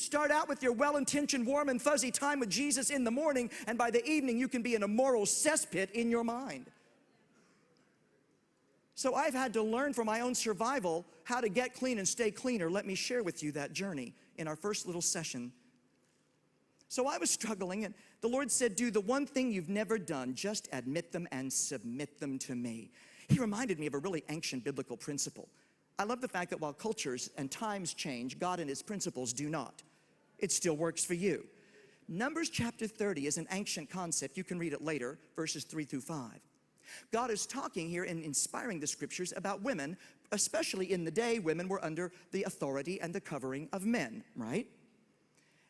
start out with your well-intentioned, warm and fuzzy time with Jesus in the morning, and by the evening you can be in a moral cesspit in your mind. So I've had to learn for my own survival how to get clean and stay cleaner. Let me share with you that journey in our first little session. So I was struggling, and the Lord said, do the one thing you've never done, just admit them and submit them to me. He reminded me of a really ancient biblical principle. I love the fact that while cultures and times change, God and his principles do not. It still works for you. Numbers chapter 30 is an ancient concept. You can read it later, verses 3 through 5. God is talking here and inspiring the scriptures about women, especially in the day, women were under the authority and the covering of men, right?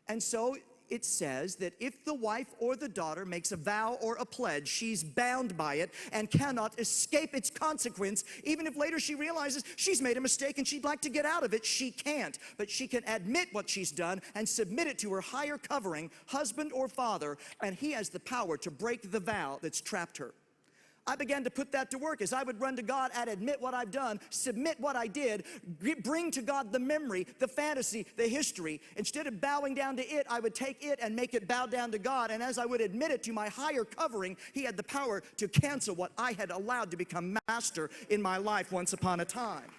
And so it says that if the wife or the daughter makes a vow or a pledge, she's bound by it and cannot escape its consequence. Even if later she realizes she's made a mistake and she'd like to get out of it, she can't. But she can admit what she's done and submit it to her higher covering, husband or father, and he has the power to break the vow that's trapped her. I began to put that to work as I would run to God and admit what I've done, submit what I did, bring to God the memory, the fantasy, the history. Instead of bowing down to it, I would take it and make it bow down to God. And as I would admit it to my higher covering, he had the power to cancel what I had allowed to become master in my life once upon a time.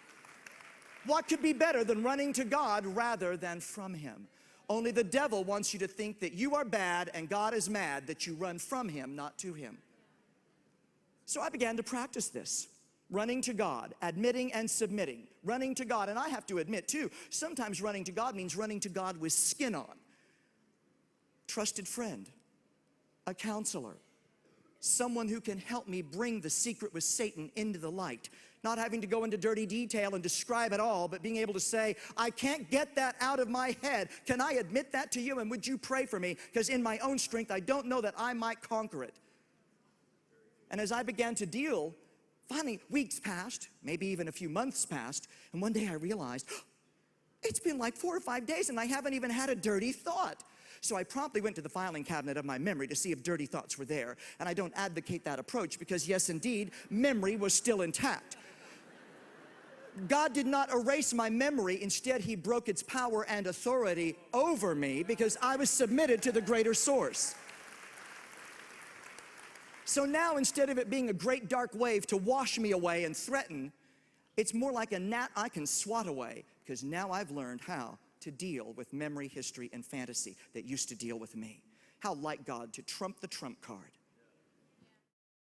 What could be better than running to God rather than from him? Only the devil wants you to think that you are bad and God is mad that you run from him, not to him. So I began to practice this, running to God, admitting and submitting, running to God. And I have to admit too, sometimes running to God means running to God with skin on. Trusted friend, a counselor, someone who can help me bring the secret with Satan into the light. Not having to go into dirty detail and describe it all, but being able to say, I can't get that out of my head. Can I admit that to you, and would you pray for me? Because in my own strength, I don't know that I might conquer it. And as I began to deal, finally weeks passed, maybe even a few months passed, and one day I realized, it's been like 4 or 5 days and I haven't even had a dirty thought. So I promptly went to the filing cabinet of my memory to see if dirty thoughts were there. And I don't advocate that approach because yes, indeed, memory was still intact. God did not erase my memory. Instead, he broke its power and authority over me because I was submitted to the greater source. So now, instead of it being a great dark wave to wash me away and threaten, it's more like a gnat I can swat away, because now I've learned how to deal with memory, history, and fantasy that used to deal with me. How like God to trump the trump card.